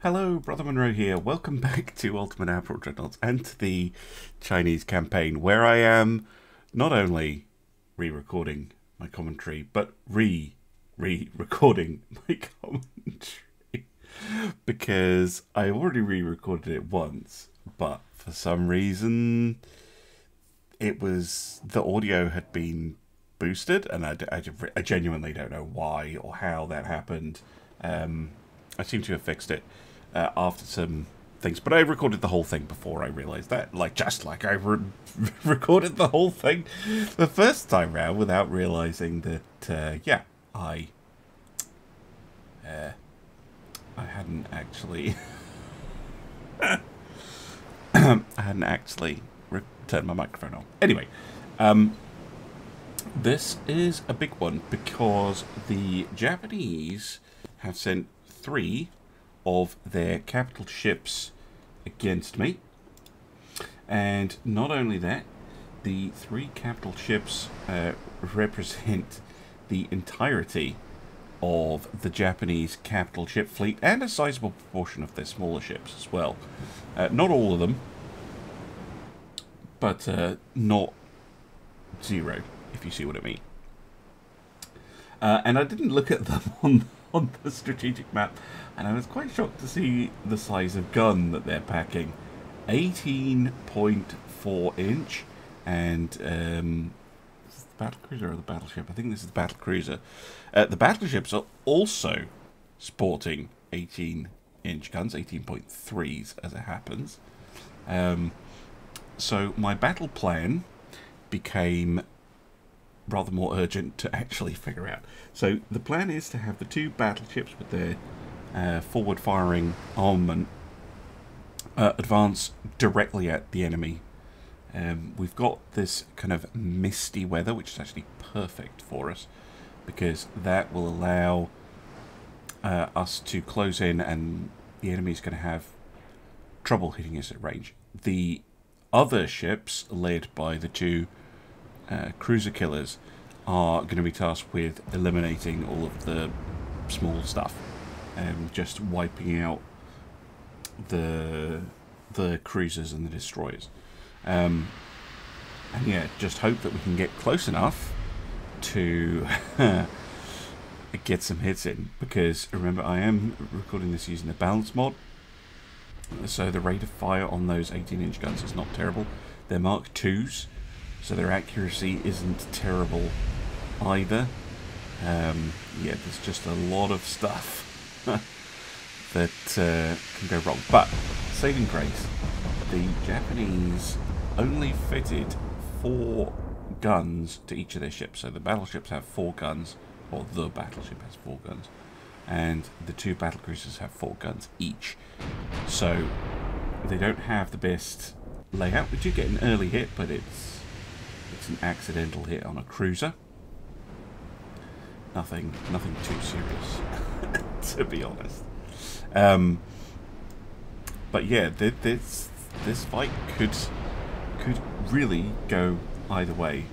Hello, Brother Monroe here. Welcome back to Ultimate Admiral Dreadnoughts and to the Chinese campaign, where I am not only re-recording my commentary, but re-recording my commentary. Because I already re-recorded it once, but for some reason the audio had been boosted, and I genuinely don't know why or how that happened. I seem to have fixed it after some things, but I recorded the whole thing before I realised that, just like I recorded the whole thing the first time round without realising that, yeah, I hadn't actually, I hadn't actually turned my microphone on. Anyway, this is a big one because the Japanese have sent 3 of their capital ships against me, and not only that, the 3 capital ships represent the entirety of the Japanese capital ship fleet and a sizable proportion of their smaller ships as well. Not all of them, but not 0, if you see what I mean. And I didn't look at them on the strategic map, and I was quite shocked to see the size of gun that they're packing. 18.4 inch, and is this the battle cruiser or the battleship? I think this is the battle cruiser. The battleships are also sporting 18-inch guns, 18.3s as it happens. So my battle plan became rather more urgent to actually figure out. So the plan is to have the 2 battleships with their forward-firing armament advance directly at the enemy. We've got this kind of misty weather, which is actually perfect for us, because that will allow us to close in, and the enemy's going to have trouble hitting us at range. The other ships, led by the 2 cruiser killers, are going to be tasked with eliminating all of the small stuff, just wiping out the cruisers and the destroyers, and yeah, just hope that we can get close enough to get some hits in, because remember, I am recording this using the balance mod, so the rate of fire on those 18-inch guns is not terrible. They're Mark IIs, so their accuracy isn't terrible either. Yeah, there's just a lot of stuff that can go wrong. But, saving grace, the Japanese only fitted 4 guns to each of their ships. So the battleships have 4 guns, or the battleship has 4 guns, and the 2 battlecruisers have 4 guns each. So they don't have the best layout. We do get an early hit, but it's an accidental hit on a cruiser. Nothing too serious, to be honest. But yeah, this fight could really go either way,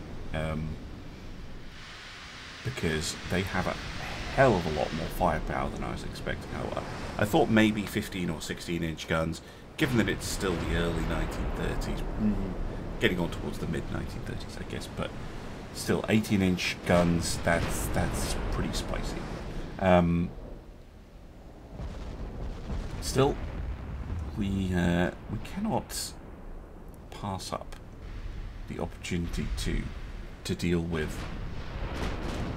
because they have a hell of a lot more firepower than I was expecting. I thought maybe 15 or 16-inch guns, given that it's still the early 1930s, getting on towards the mid-1930s, I guess, but still 18-inch guns, that's pretty spicy. Still, we cannot pass up the opportunity to deal with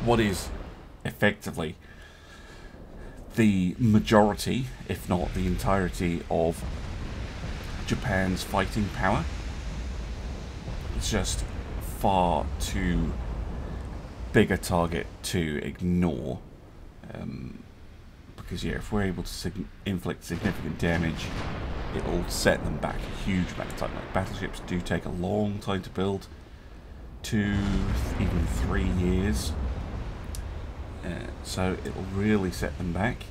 what is effectively the majority, if not the entirety, of Japan's fighting power. It's just far too big a target to ignore, because yeah, if we're able to inflict significant damage, it'll set them back a huge amount of time. Like, battleships do take a long time to build, 2, even 3 years, so it'll really set them back,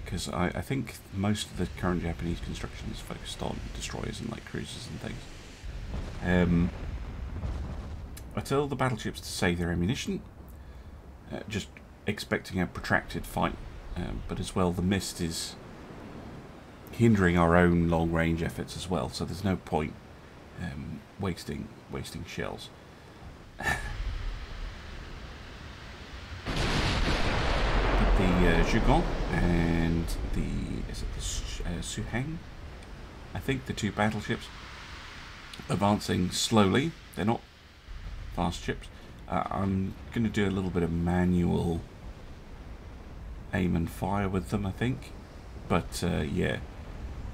because I think most of the current Japanese construction is focused on destroyers and like cruisers and things. I tell the battleships to save their ammunition, just expecting a protracted fight, but as well the mist is hindering our own long-range efforts as well. So there's no point wasting shells. The Jugon and the Suheng, I think the two battleships, advancing slowly. They're not fast ships. I'm going to do a little bit of manual aim and fire with them, I think. But yeah,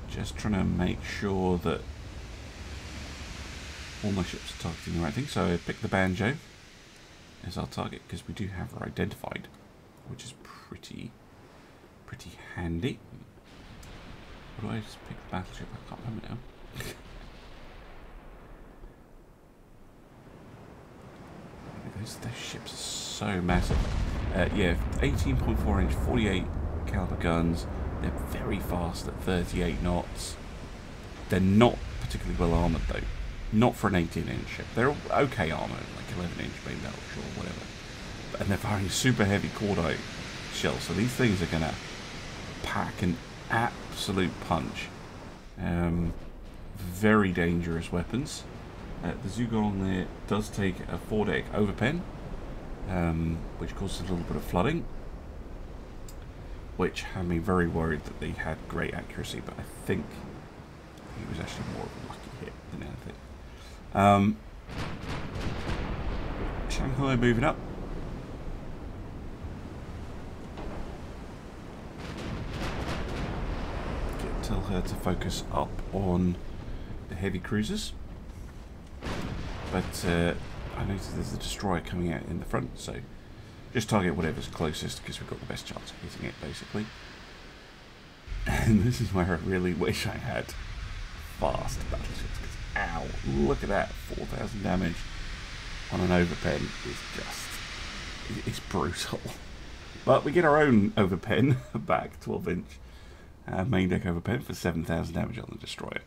just trying to make sure that all my ships are targeting the right thing. So I pick the Banjo as our target because we do have her identified, which is pretty handy. Or do I just pick the battleship? I can't remember now. Those ships are so massive. Yeah, 18.4 inch, 48 caliber guns. They're very fast at 38 knots. They're not particularly well armoured though. Not for an 18-inch ship. They're okay armoured, like 11-inch main battle or whatever. And they're firing super heavy cordite shells, so these things are going to pack an absolute punch. Very dangerous weapons. The Zugong there does take a 4-deck overpen, which causes a little bit of flooding, which had me very worried that they had great accuracy, but I think it was actually more of a lucky hit than anything. Shanghai moving up. Tell her to focus up on the heavy cruisers. But I noticed there's a destroyer coming out in the front, so just target whatever's closest because we've got the best chance of hitting it, basically. And this is where I really wish I had fast battleships, because ow, look at that, 4,000 damage on an overpen is just, it's brutal. But we get our own overpen back, 12-inch main deck overpen for 7,000 damage on the destroyer.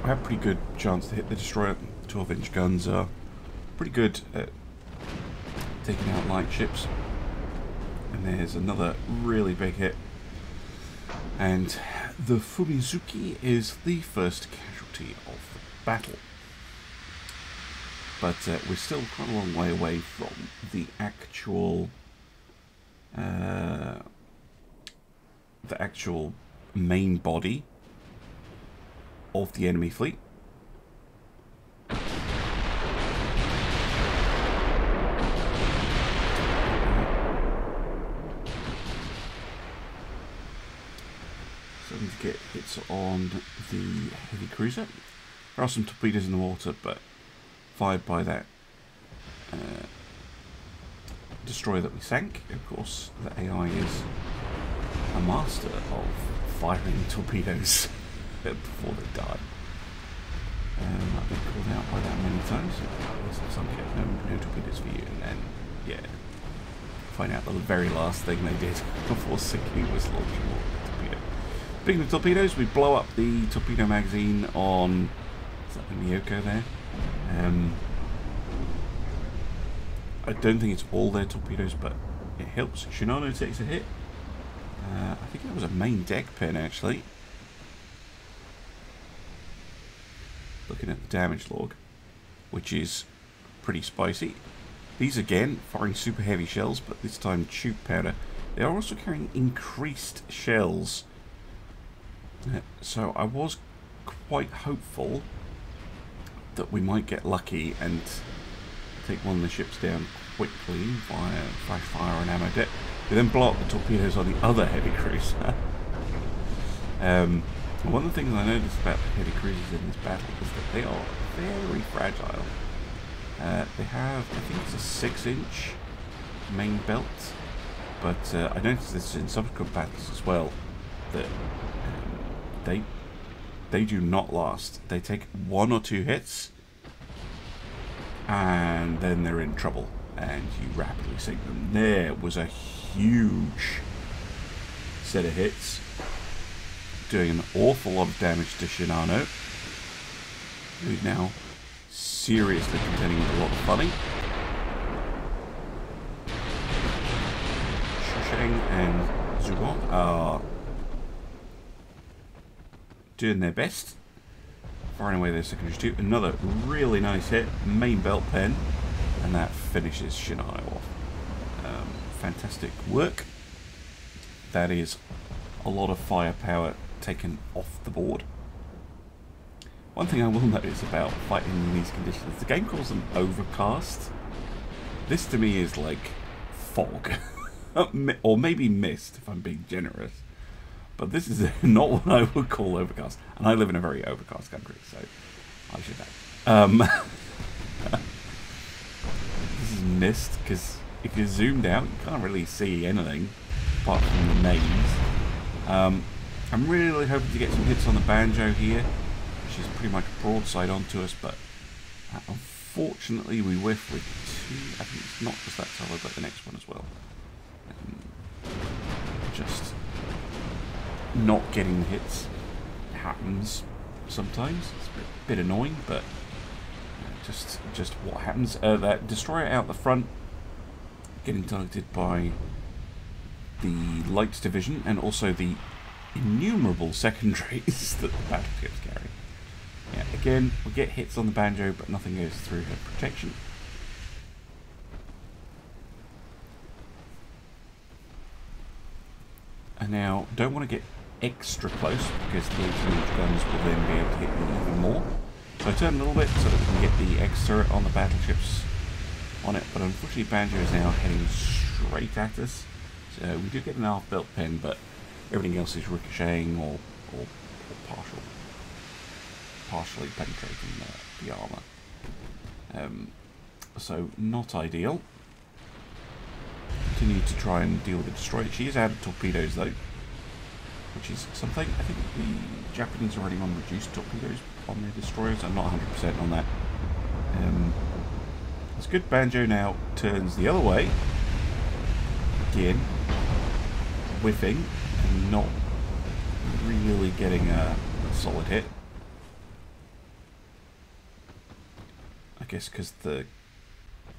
I have a pretty good chance to hit the destroyer. 12-inch guns are pretty good at taking out light ships. And there's another really big hit. And the Fumizuki is the first casualty of the battle. But we're still quite a long way away from the actual main body of the enemy fleet. Starting to get hits on the heavy cruiser. There are some torpedoes in the water, but fired by that destroyer that we sank. Of course, the AI is a master of firing torpedoes before they die. I've been called out by that many times. No torpedoes for you, and then yeah, find out the very last thing they did before sinking was launching more torpedo. Speaking of torpedoes, we blow up the torpedo magazine on, is that the Miyoko there? I don't think it's all their torpedoes, but it helps. Shinano takes a hit. I think that was a main deck pin, actually. Looking at the damage log, which is pretty spicy. These again, firing super heavy shells, but this time tube powder. They are also carrying increased shells. So I was quite hopeful that we might get lucky and take one of the ships down quickly via flash fire and ammo deck. We then blow up the torpedoes on the other heavy cruiser. One of the things I noticed about the heavy cruisers in this battle is that they are very fragile. They have, I think it's a 6-inch main belt, but I noticed this in subsequent battles as well, that they do not last. They take 1 or 2 hits, and then they're in trouble, and you rapidly sink them. There was a huge set of hits, doing an awful lot of damage to Shinano, who's now seriously contending with a lot of flooding. Shang and Zhuang are doing their best, firing away their secondary two. Another really nice hit, main belt pen, and that finishes Shinai off. Fantastic work. That is a lot of firepower taken off the board. One thing I will notice about fighting in these conditions, the game calls them overcast. This to me is like fog, or maybe mist if I'm being generous. But this is not what I would call overcast, and I live in a very overcast country, so I should know. This is mist because if you're zoomed out, you can't really see anything apart from the maze. I'm really hoping to get some hits on the banjo here. She's pretty much broadside onto us, but unfortunately we whiff with two. I think it's not just that tower, but the next one as well. Just not getting the hits happens sometimes. It's a bit annoying, but just what happens. That destroyer out the front, getting targeted by the lights division and also the innumerable secondaries that the battleships carry. Yeah, again, we get hits on the banjo, but nothing goes through her protection. And now, don't want to get extra close because the 18-inch guns will then be able to hit me even more. So I turn a little bit so that we can get the X turret on the battleships on it, but unfortunately banjo is now heading straight at us. So we do get an half belt pen, but everything else is ricocheting or partially penetrating the armour. So not ideal. Continue to try and deal with the destroyer. She is out of torpedoes though, which is something. I think the Japanese are running on reduced torpedoes on their destroyers. I'm not 100% on that. It's good. Banjo now turns the other way. Again, whiffing and not really getting a solid hit. I guess because the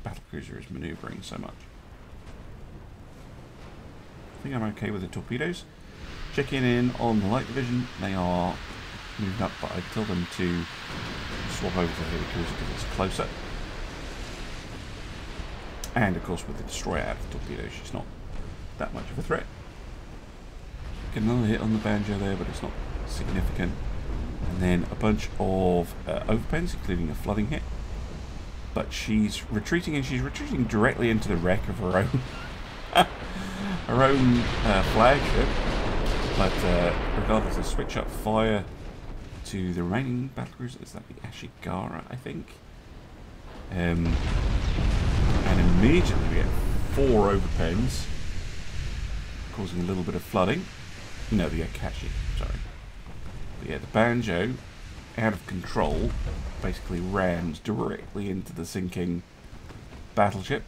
battlecruiser is manoeuvring so much. I think I'm okay with the torpedoes. Checking in on the light division. They are moving up, but I tell them to swap over to the heavy cruiser because it's closer. And of course with the destroyer out of the torpedoes, she's not that much of a threat. Get another hit on the banjo there, but it's not significant. And then a bunch of overpens, including a flooding hit. But she's retreating, and she's retreating directly into the wreck of her own flagship. But regardless, I switch up fire to the remaining battlecruiser. Is that the Ashigara, I think? And immediately we get 4 overpens, causing a little bit of flooding. No, the Akashi, sorry. But yeah, the banjo, out of control, basically rams directly into the sinking battleship.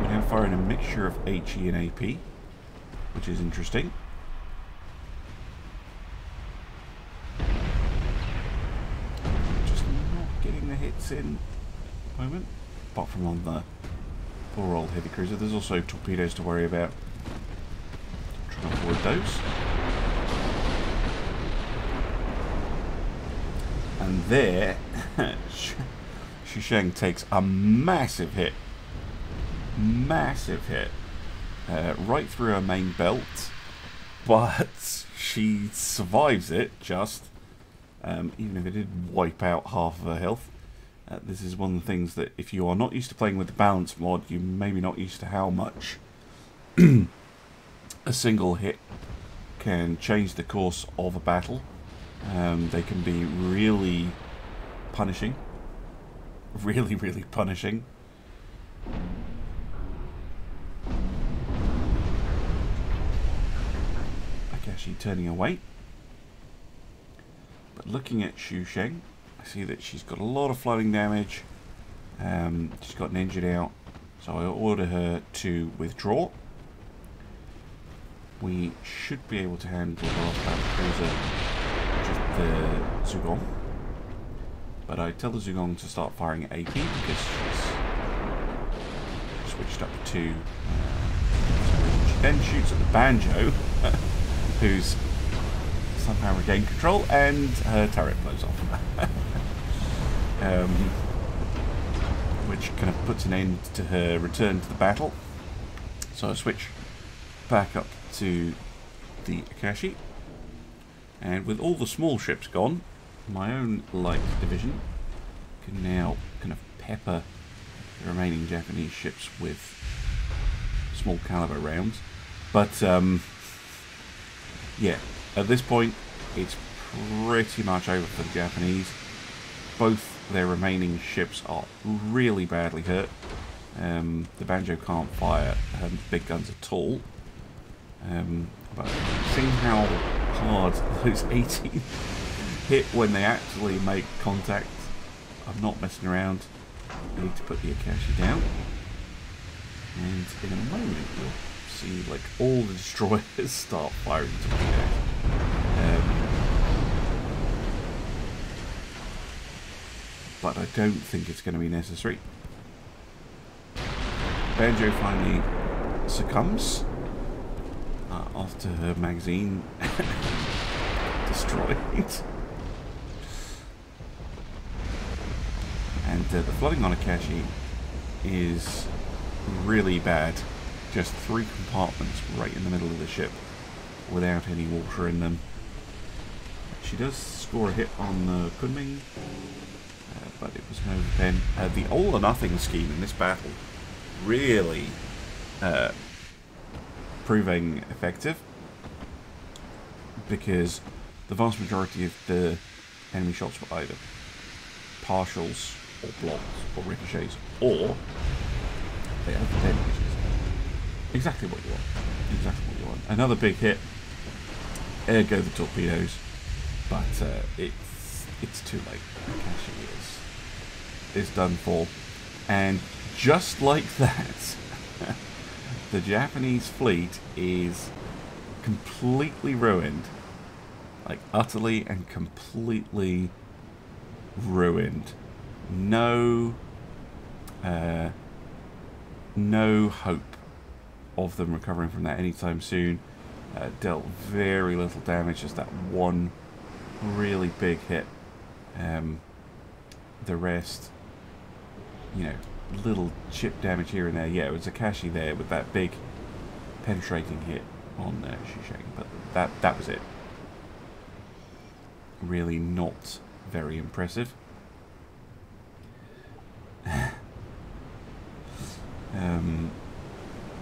We're now firing a mixture of HE and AP, which is interesting. Just not getting the hits in at the moment, apart from on the poor old heavy cruiser. There's also torpedoes to worry about. Try to avoid those. And there, Xusheng takes a massive hit. Massive hit. Right through her main belt. But she survives it, just. Even if it did wipe out half of her health. This is one of the things that if you are not used to playing with the balance mod, you may be not used to how much a single hit can change the course of a battle. They can be really punishing. Really, really punishing. Akashi turning away. But looking at Xusheng, I see that she's got a lot of flooding damage. She's got an engine out, so I order her to withdraw. We should be able to handle the last battlecruiser the Zugong. But I tell the Zugong to start firing at AP because she's switched up to... she then shoots at the Banjo, who's somehow regained control, and her turret blows off. Which kind of puts an end to her return to the battle. So I switch back up to the Akashi, and with all the small ships gone, my own light division can now kind of pepper the remaining Japanese ships with small caliber rounds. But yeah, at this point it's pretty much over for the Japanese. Both their remaining ships are really badly hurt. The Banjo can't fire her big guns at all. But seeing how hard those 18 hit when they actually make contact, I'm not messing around. I need to put the Akashi down. And in a moment you'll see like all the destroyers start firing torpedoes. But I don't think it's going to be necessary. Banjo finally succumbs after her magazine destroyed. And the flooding on Akashi is really bad. Just 3 compartments right in the middle of the ship without any water in them. She does score a hit on the Kunming, but it was no pen. The all or nothing scheme in this battle really proving effective, because the vast majority of the enemy shots were either partials or blocks or ricochets, or they have the dead, which is exactly what you want. Exactly what you want. Another big hit. There go the torpedoes, but it's too late. Akashi is done for, and just like that, the Japanese fleet is completely ruined, like utterly and completely ruined. No hope of them recovering from that anytime soon. Dealt very little damage, just that one really big hit. The rest, you know, little chip damage here and there. Yeah, it was Akashi there with that big penetrating hit on Shushang, but that was it. Really not very impressive.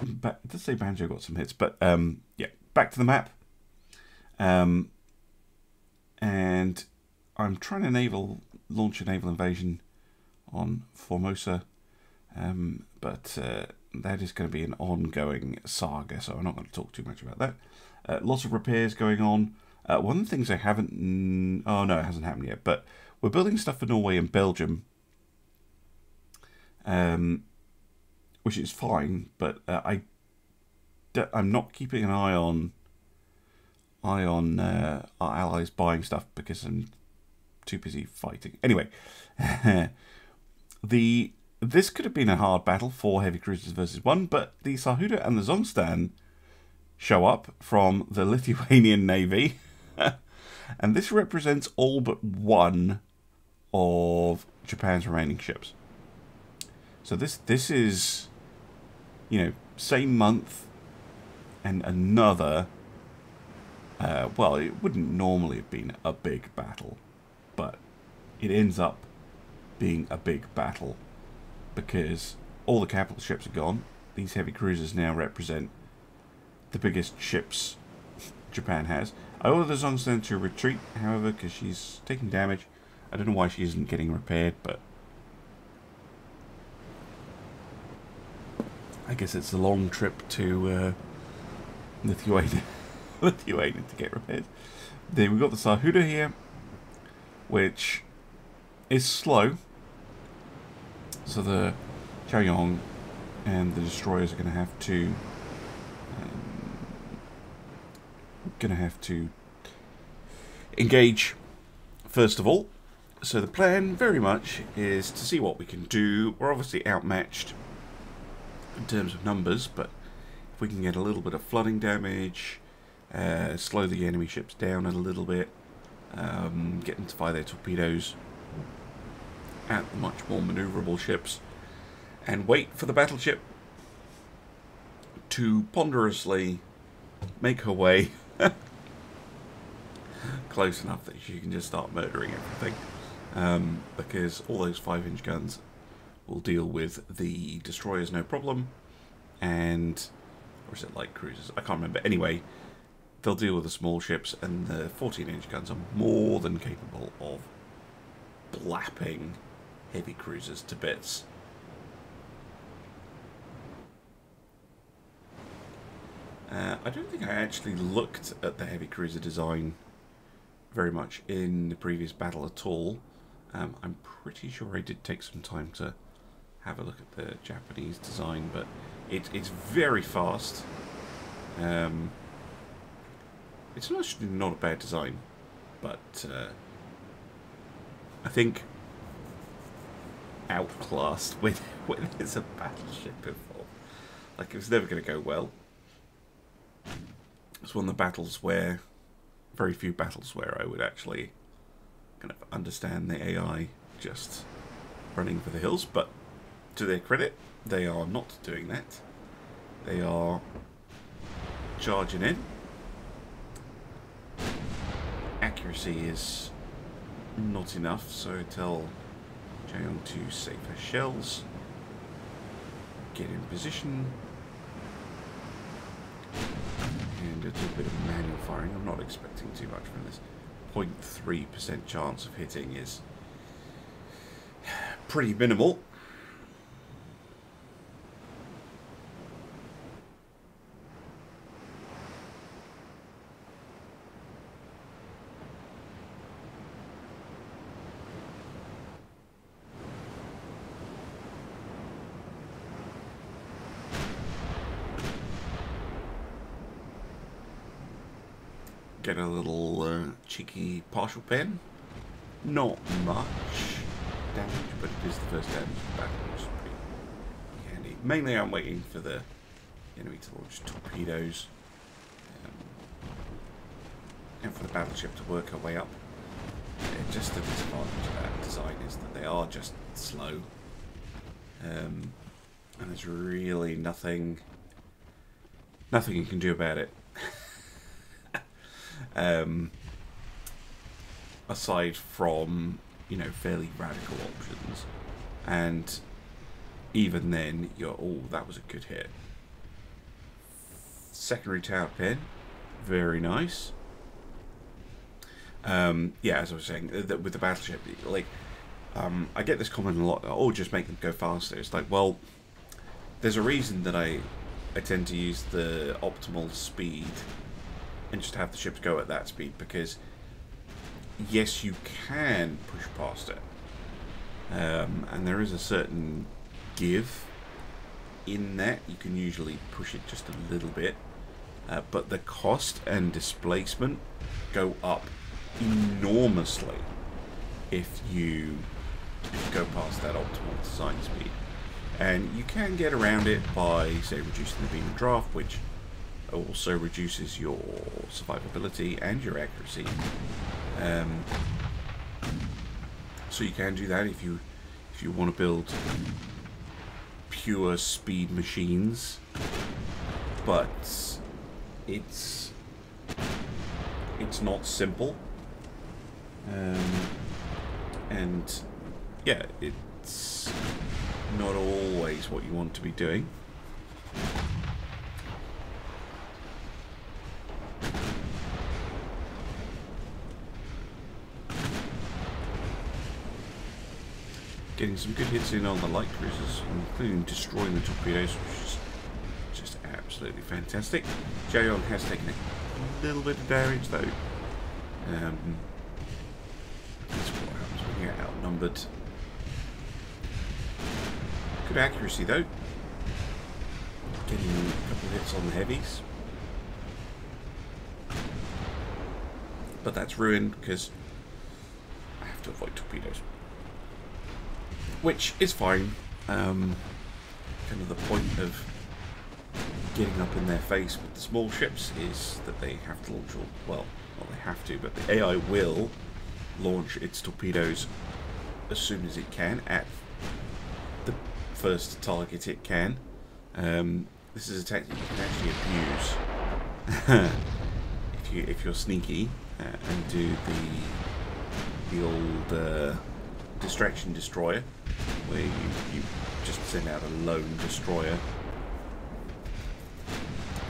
But it does say Banjo got some hits, but yeah, back to the map. And I'm trying to launch a naval invasion on Formosa, but that is going to be an ongoing saga, so I'm not going to talk too much about that. Lots of repairs going on. One of the things I haven't... oh no, it hasn't happened yet, but we're building stuff for Norway and Belgium, which is fine, but I'm not keeping an eye on our allies buying stuff because I'm too busy fighting. Anyway, this could have been a hard battle, 4 heavy cruisers versus 1, but the Sahuda and the Zongstan show up from the Lithuanian Navy, and this represents all but one of Japan's remaining ships. So this is, you know, same month and another. Well, it wouldn't normally have been a big battle, but it ends up being a big battle because all the capital ships are gone. These heavy cruisers now represent the biggest ships Japan has. I ordered the Zongstan to retreat, however, because she's taking damage. I don't know why she isn't getting repaired, but I guess it's a long trip to Lithuania to get repaired. Then we've got the Sahuda here, which is slow. So the Chaoyong and the destroyers are going to have to engage first of all. So the plan very much is to see what we can do. We're obviously outmatched in terms of numbers, but if we can get a little bit of flooding damage, slow the enemy ships down a little bit, get them to fire their torpedoes at the much more manoeuvrable ships, and wait for the battleship to ponderously make her way close enough that she can just start murdering everything. Because all those 5-inch guns will deal with the destroyers no problem, and, or is it light cruisers? I can't remember. Anyway, they'll deal with the small ships, and the 14-inch guns are more than capable of blapping heavy cruisers to bits. I don't think I actually looked at the heavy cruiser design very much in the previous battle at all. I'm pretty sure I did take some time to have a look at the Japanese design, but it's very fast. It's actually not a bad design, but I think outclassed when there's a battleship involved. Like, it was never going to go well. It's one of the battles where, very few battles where I would actually kind of understand the AI just running for the hills, but to their credit, they are not doing that. They are charging in. Accuracy is not enough, so I tell Jayon to save her shells, get in position, and a little bit of manual firing. I'm not expecting too much from this. 0.3% chance of hitting is pretty minimal. Get a little cheeky partial pen. Not much damage, but it is the first damage of the battle, which is pretty handy. Mainly I'm waiting for the enemy to launch torpedoes, and for the battleship to work her way up. Just the disadvantage of that design is that they are just slow, and there's really nothing you can do about it. Aside from, you know, fairly radical options, and even then you're, oh, that was a good hit. Secondary tower pin, very nice. Yeah, as I was saying, with the battleship, like, I get this comment a lot, oh, just make them go faster. It's like, well, there's a reason that I tend to use the optimal speed and just have the ships go at that speed, because yes, you can push past it, and there is a certain give in that. You can usually push it just a little bit, but the cost and displacement go up enormously if you go past that optimal design speed. And you can get around it by, say, reducing the beam and draft, which also reduces your survivability and your accuracy. So you can do that if you want to build pure speed machines, but it's not simple, and yeah, it's not always what you want to be doing. Getting some good hits in on the light cruisers, including destroying the torpedoes, which is just absolutely fantastic. Jayon has taken a little bit of damage though. That's what happens when you're outnumbered. Good accuracy though. Getting a couple of hits on the heavies. But that's ruined because I have to avoid torpedoes. Which is fine. Kind of the point of getting up in their face with the small ships is that they have to launch all... Well, not they have to, but the AI will launch its torpedoes as soon as it can at the first target it can. This is a tactic you can actually abuse if you're sneaky and do the old distraction destroyer, where you just send out a lone destroyer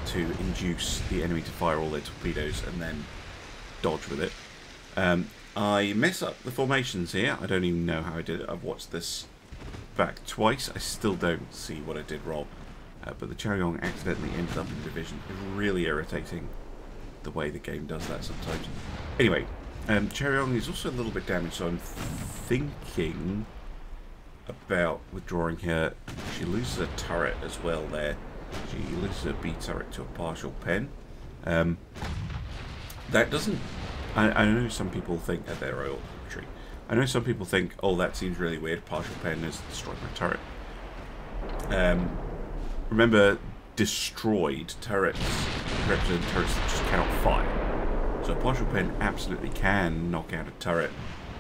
to induce the enemy to fire all their torpedoes and then dodge with it. I mess up the formations here. I don't even know how I did it. I've watched this back twice. I still don't see what I did wrong. But the Chaoyong accidentally ended up in division. It's really irritating the way the game does that sometimes. Anyway, Chaoyong is also a little bit damaged, so I'm thinking about withdrawing her. She loses a turret as well there. She loses a B turret to a partial pen. That doesn't... I know some people think at their oil tree. I know some people think, oh, that seems really weird. Partial pen has destroyed my turret. Remember, destroyed turrets represent turrets that just cannot fire. So a partial pen absolutely can knock out a turret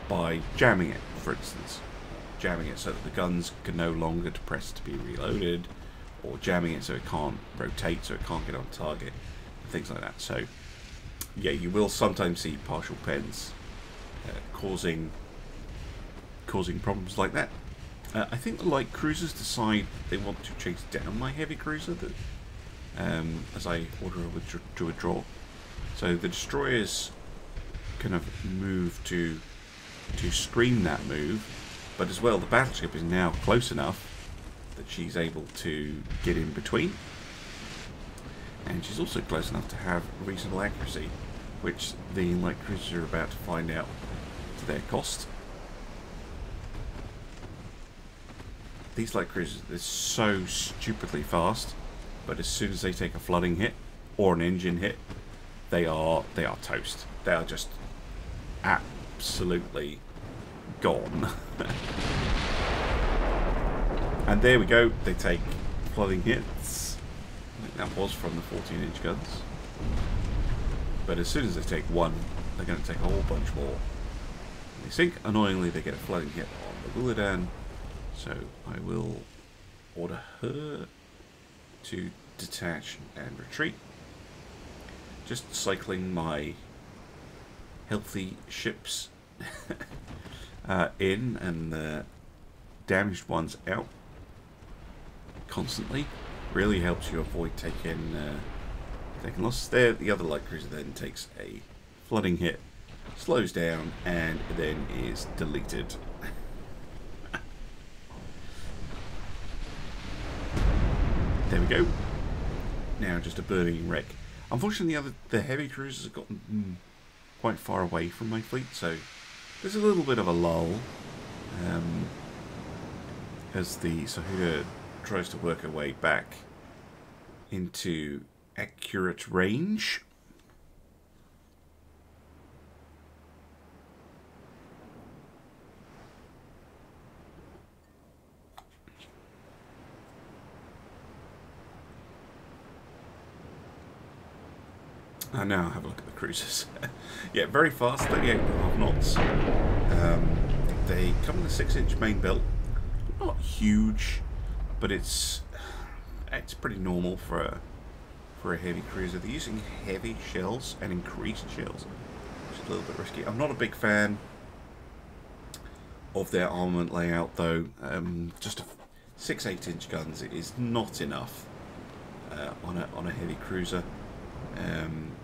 by jamming it, for instance. Jamming it so that the guns can no longer press to be reloaded, or jamming it so it can't rotate, so it can't get on target, and things like that. So, yeah, you will sometimes see partial pens causing problems like that. I think the light cruisers decide they want to chase down my heavy cruiser that, as I order her to withdraw. So the destroyers kind of move to screen that move, but as well the battleship is now close enough that she's able to get in between, and she's also close enough to have reasonable accuracy, which the light cruisers are about to find out to their cost. These light cruisers are so stupidly fast, but as soon as they take a flooding hit or an engine hit, they are toast. They are just absolutely gone. And there we go. They take flooding hits. I think that was from the 14-inch guns. But as soon as they take one, they're going to take a whole bunch more. They sink. Annoyingly, they get a flooding hit on the Buladan. So I will order her to detach and retreat. Just cycling my healthy ships in and the damaged ones out constantly really helps you avoid taking losses there. The other light cruiser then takes a flooding hit, slows down, and then is deleted. There we go. Now just a burning wreck. Unfortunately, the heavy cruisers have gotten quite far away from my fleet, so there's a little bit of a lull as the Sahura tries to work her way back into accurate range. And now have a look at the cruisers. Yeah, very fast, 38.5 knots. They come in a 6-inch main build. Not huge, but it's pretty normal for a heavy cruiser. They're using heavy shells and increased shells, which is a little bit risky. I'm not a big fan of their armament layout, though. Just 6 8-inch guns is not enough on a heavy cruiser.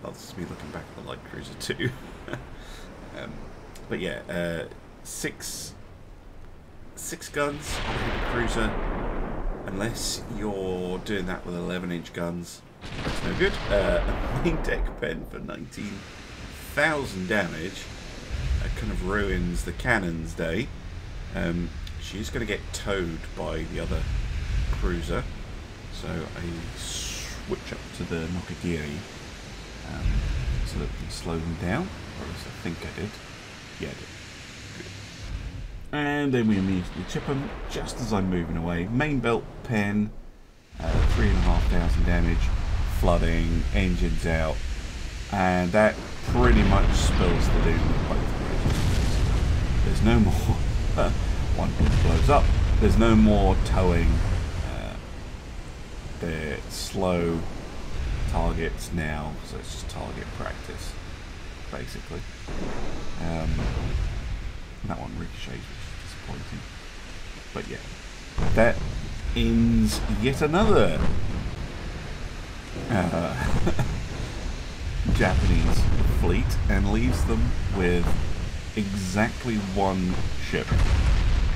That's just me looking back at the light cruiser too. But yeah, six guns on a heavy cruiser, unless you're doing that with 11-inch guns, that's no good. A main deck pen for 19,000 damage. That kind of ruins the cannon's day. She's going to get towed by the other cruiser, so I switch up to the Nokagiri so that we can slow them down. Or at least I think I did. Yeah, I did. And then we immediately chip them just as I'm moving away. Main belt pen, 3,500 damage, flooding, engines out, and that pretty much spills the doom with both. There's no more. One blows up. There's no more towing. They're slow targets now, so it's just target practice, basically. That one ricochets, which is disappointing. But yeah, that ends yet another Japanese fleet and leaves them with exactly one ship.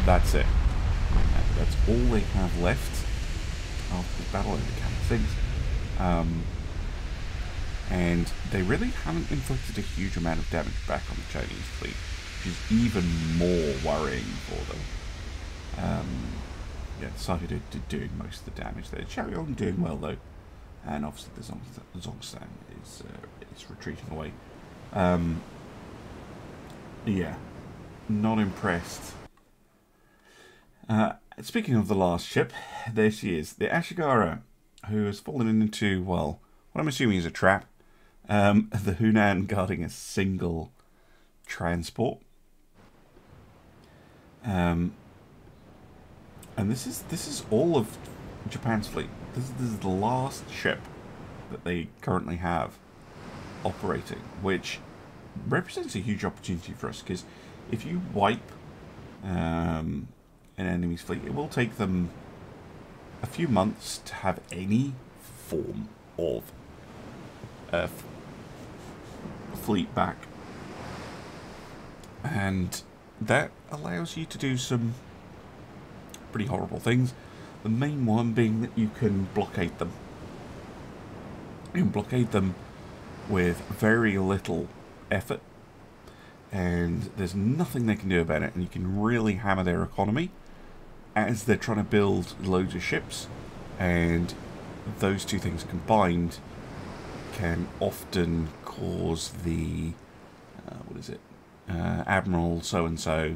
That's it. That's all they have left after the battle over Things. And they really haven't inflicted a huge amount of damage back on the Chinese fleet, which is even more worrying for them. Yeah, decided to doing most of the damage there. Chaoyong doing well though, and obviously the Zongstan is retreating away. Yeah, not impressed. Speaking of the last ship, there she is, the Ashigara, who has fallen into, well, what I'm assuming is a trap. The Hunan guarding a single transport. And this is all of Japan's fleet. This is the last ship that they currently have operating, which represents a huge opportunity for us, because if you wipe an enemy's fleet, it will take them a few months to have any form of fleet back, and that allows you to do some pretty horrible things. The main one being that you can blockade them. You can blockade them with very little effort, and there's nothing they can do about it, and you can really hammer their economy as they're trying to build loads of ships, and those two things combined can often cause the what is it, Admiral so-and-so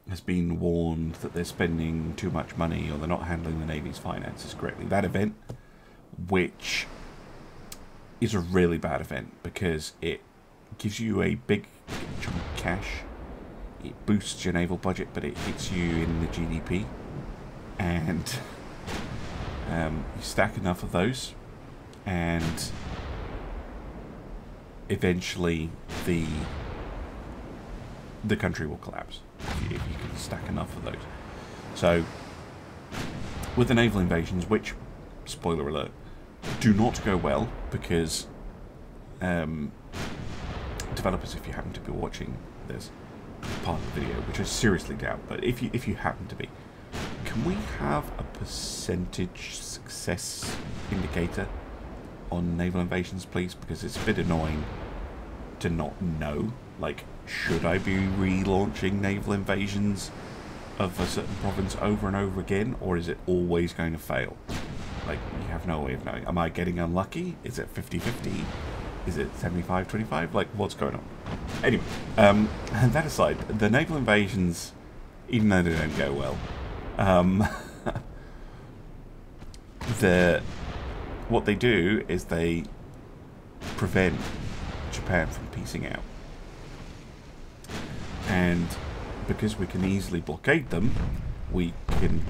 has been warned that they're spending too much money or they're not handling the Navy's finances correctly. That event, which is a really bad event because it gives you a big chunk of cash, it boosts your naval budget, but it hits you in the GDP, and you stack enough of those, and eventually the country will collapse if you can stack enough of those. So with the naval invasions, which, spoiler alert, do not go well, because developers, if you happen to be watching this part of the video, which I seriously doubt, but if you happen to be, can we have a percentage success indicator on naval invasions, please? Because it's a bit annoying to not know. Like, should I be relaunching naval invasions of a certain province over and over again, or is it always going to fail? Like, you have no way of knowing. Am I getting unlucky? Is it 50-50? Is it 75-25? Like, what's going on? Anyway, and that aside, the naval invasions, even though they don't go well, what they do is they prevent Japan from piecing out. And because we can easily blockade them, we can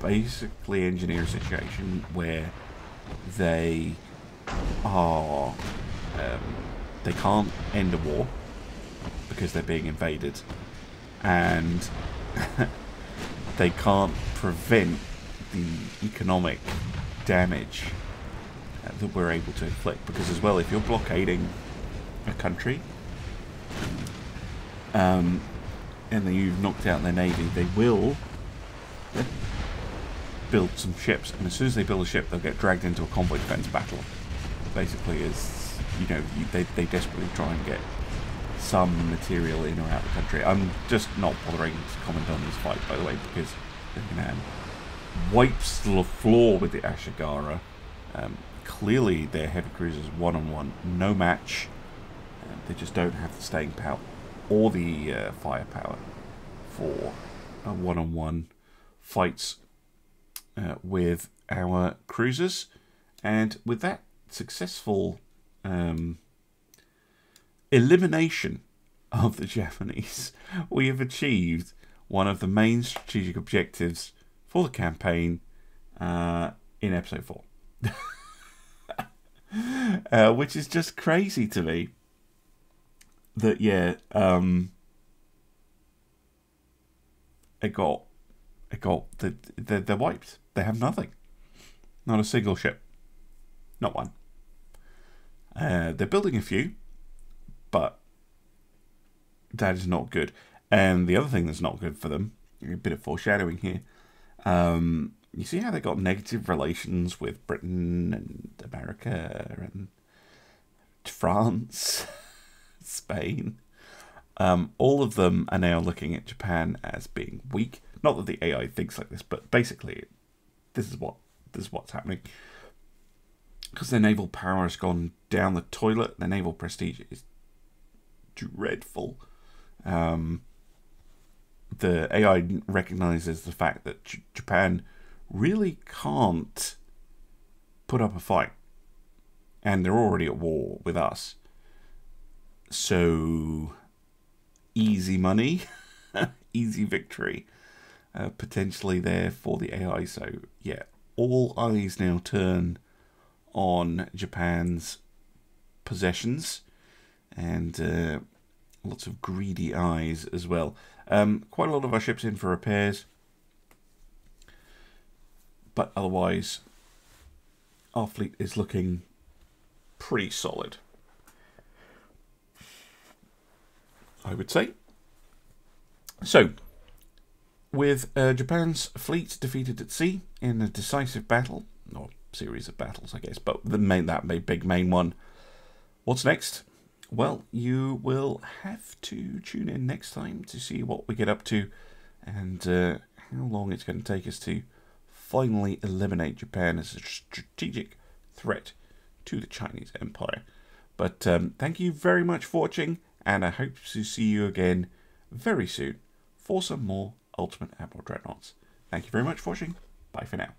basically engineer a situation where they are they can't end a war because they're being invaded, and they can't prevent the economic damage that we're able to inflict. Because as well, if you're blockading a country and then you've knocked out their navy, they will build some ships, and as soon as they build a ship, they'll get dragged into a convoy defense battle. Basically, is, you know, they desperately try and get some material in or out of the country. I'm just not bothering to comment on this fight, by the way, because Hunan wipes the floor with the Ashigara. Clearly, their heavy cruisers one-on-one, no match. They just don't have the staying power or the firepower for one-on-one fights with our cruisers. And with that successful elimination of the Japanese, we have achieved one of the main strategic objectives for the campaign in episode 4. Which is just crazy to me. That, yeah, they're wiped. They have nothing. Not a single ship. Not one. They're building a few, but that is not good. And the other thing that's not good for them, a bit of foreshadowing here, you see how they got negative relations with Britain and America and France, Spain. All of them are now looking at Japan as being weak. Not that the AI thinks like this, but basically, this is what's happening. Because their naval power has gone down the toilet. Their naval prestige is dreadful. The AI recognizes the fact that Japan really can't put up a fight. And they're already at war with us. So, easy money, easy victory, potentially there for the AI. So, yeah, all eyes now turn on Japan's possessions, and lots of greedy eyes as well. Quite a lot of our ships in for repairs, but otherwise our fleet is looking pretty solid, I would say. So, with Japan's fleet defeated at sea in a decisive battle, or series of battles, I guess, but that big main one, what's next? Well, you will have to tune in next time to see what we get up to, and how long it's going to take us to finally eliminate Japan as a strategic threat to the Chinese Empire. But thank you very much for watching, and I hope to see you again very soon for some more Ultimate Admiral Dreadnoughts. Thank you very much for watching. Bye for now.